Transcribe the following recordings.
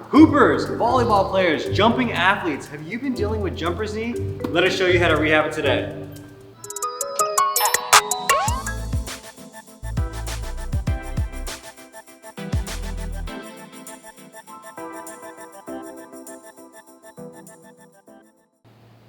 Hoopers, volleyball players, jumping athletes, have you been dealing with jumper's knee? Let us show you how to rehab it today.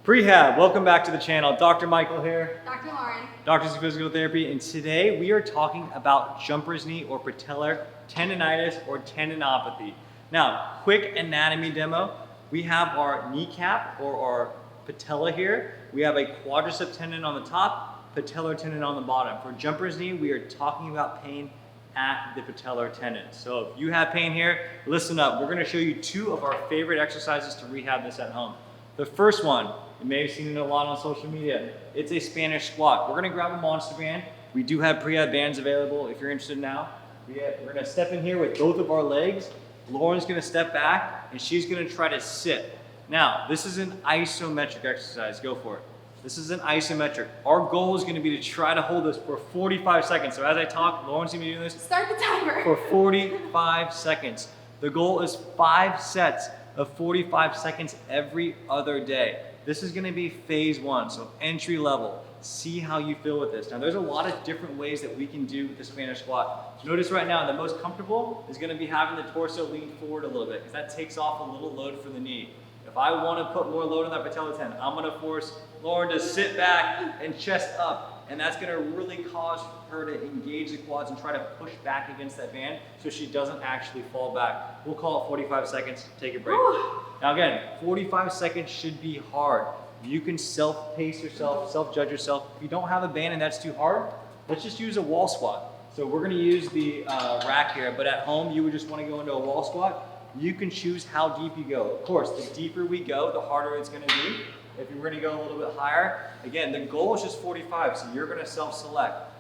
Prehab, welcome back to the channel. Dr. Michael here. Dr. Lauren. Doctors of Physical Therapy, and today we are talking about jumper's knee or patellar tendonitis or tendinopathy. Now, quick anatomy demo. We have our kneecap or our patella here. We have a quadricep tendon on the top, patellar tendon on the bottom. For jumper's knee, we are talking about pain at the patellar tendon. So if you have pain here, listen up. We're gonna show you two of our favorite exercises to rehab this at home. The first one, you may have seen it a lot on social media. It's a Spanish squat. We're gonna grab a monster band. We do have prehab bands available if you're interested now. We're gonna step in here with both of our legs. Lauren's gonna step back and she's gonna try to sit. Now, this is an isometric exercise. Go for it. This is an isometric. Our goal is gonna be to try to hold this for 45 seconds. So as I talk, Lauren's gonna be doing this. Start the timer. For 45 seconds. The goal is 5 sets of 45 seconds every other day. This is gonna be phase one, so entry level. See how you feel with this. Now there's a lot of different ways that we can do the Spanish squat. Notice right now, the most comfortable is gonna be having the torso lean forward a little bit, because that takes off a little load for the knee. If I wanna put more load on that patella tendon, I'm gonna force Lauren to sit back and chest up, and that's gonna really cause her to engage the quads and try to push back against that band so she doesn't actually fall back. We'll call it 45 seconds, take a break. Now again, 45 seconds should be hard. You can self-pace yourself, self-judge yourself. If you don't have a band and that's too hard, let's just use a wall squat. So we're gonna use the rack here, but at home you would just wanna go into a wall squat. You can choose how deep you go. Of course, the deeper we go, the harder it's gonna be. If you're gonna go a little bit higher, again, the goal is just 45, so you're gonna self-select.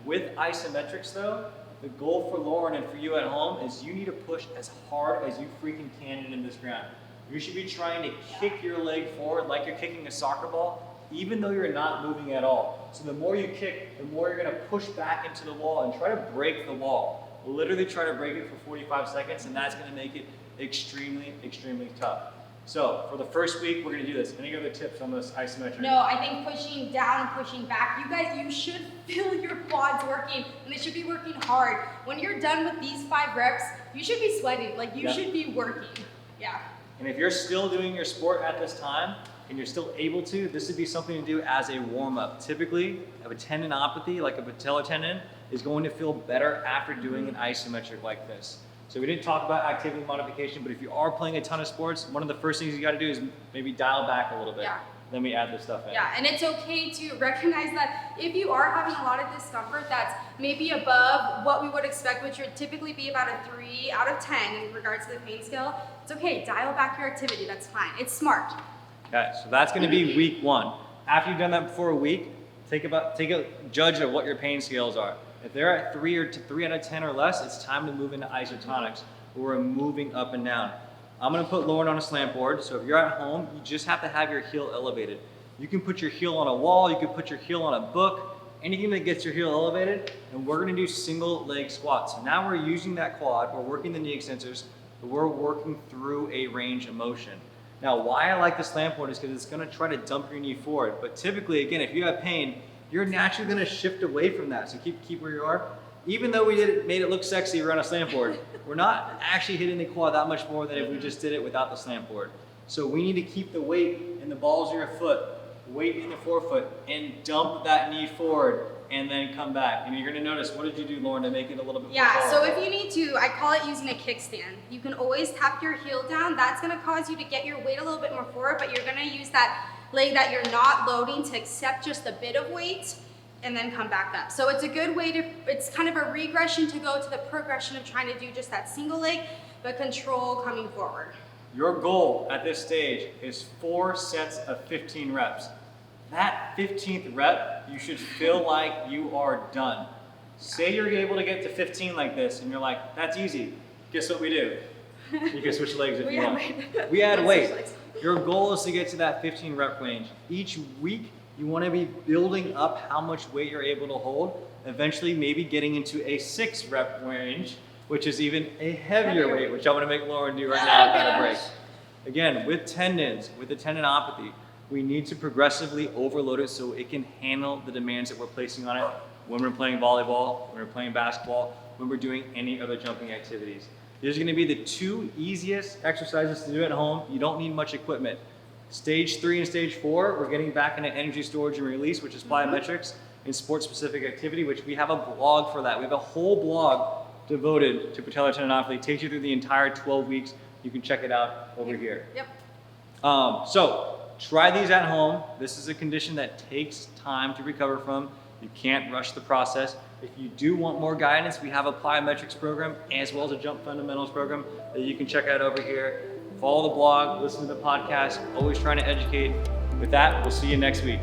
With isometrics though, the goal for Lauren and for you at home is you need to push as hard as you freaking can into this ground. You should be trying to kick your leg forward like you're kicking a soccer ball, even though you're not moving at all. So the more you kick, the more you're gonna push back into the wall and try to break the wall. Literally try to break it for 45 seconds, and that's gonna make it extremely, extremely tough. So for the first week, we're gonna do this. Any other tips on this isometric? No, I think pushing down, pushing back. You guys, you should feel your quads working, and they should be working hard. When you're done with these 5 reps, you should be sweating. Like you should be working. Yeah. And if you're still doing your sport at this time, and you're still able to, this would be something to do as a warm-up. Typically, a tendinopathy, like a patellar tendon, is going to feel better after doing an isometric like this. So we didn't talk about activity modification, but if you are playing a ton of sports, one of the first things you gotta do is maybe dial back a little bit. Yeah. Then we add this stuff in. Yeah, and it's okay to recognize that if you are having a lot of discomfort that's maybe above what we would expect, which would typically be about a 3 out of 10 in regards to the pain scale, it's okay, dial back your activity, that's fine. It's smart. Okay, so that's gonna be week 1. After you've done that for a week, take a judge of what your pain scales are. If they're at 3 out of 10 or less, it's time to move into isotonics, where we're moving up and down. I'm gonna put Lauren on a slant board, so if you're at home, you just have to have your heel elevated. You can put your heel on a wall, you can put your heel on a book, anything that gets your heel elevated, and we're gonna do single leg squats. So now we're using that quad, we're working the knee extensors, but we're working through a range of motion. Now, why I like the slant board is because it's gonna try to dump your knee forward, but typically, again, if you have pain, you're naturally gonna shift away from that, so keep where you are. Even though we made it look sexy around a slant board, we're not actually hitting the quad that much more than if we just did it without the slant board. So we need to keep the weight in the balls of your foot, weight in the forefoot, and dump that knee forward, and then come back. And you're gonna notice, what did you do, Lauren, to make it a little bit more Yeah, so tolerable? if you need to, I call it using a kickstand. You can always tap your heel down. That's gonna cause you to get your weight a little bit more forward, but you're gonna use that leg that you're not loading to accept just a bit of weight, and then come back up. So it's a good way to, it's kind of a regression to go to the progression of trying to do just that single leg, but control coming forward. Your goal at this stage is 4 sets of 15 reps. That 15th rep, you should feel like you are done. Say you're able to get to 15 like this, and you're like, that's easy. Guess what we do? You can switch legs if you want. We add weight. Your goal is to get to that 15 rep range. Each week, you want to be building up how much weight you're able to hold, eventually maybe getting into a 6 rep range, which is even a heavier weight, which I'm gonna make Lauren do right now at a break. Again, with tendons, with the tendinopathy, we need to progressively overload it so it can handle the demands that we're placing on it when we're playing volleyball, when we're playing basketball, when we're doing any other jumping activities. These are gonna be the 2 easiest exercises to do at home. You don't need much equipment. Stage 3 and stage 4, we're getting back into energy storage and release, which is plyometrics, and sport-specific activity, which we have a blog for that. We have a whole blog devoted to patellar tendinopathy. It takes you through the entire 12 weeks. You can check it out over here. Yep. So try these at home. This is a condition that takes time to recover from. You can't rush the process. If you do want more guidance, we have a plyometrics program as well as a jump fundamentals program that you can check out over here. Follow the blog, listen to the podcast, always trying to educate. With that, we'll see you next week.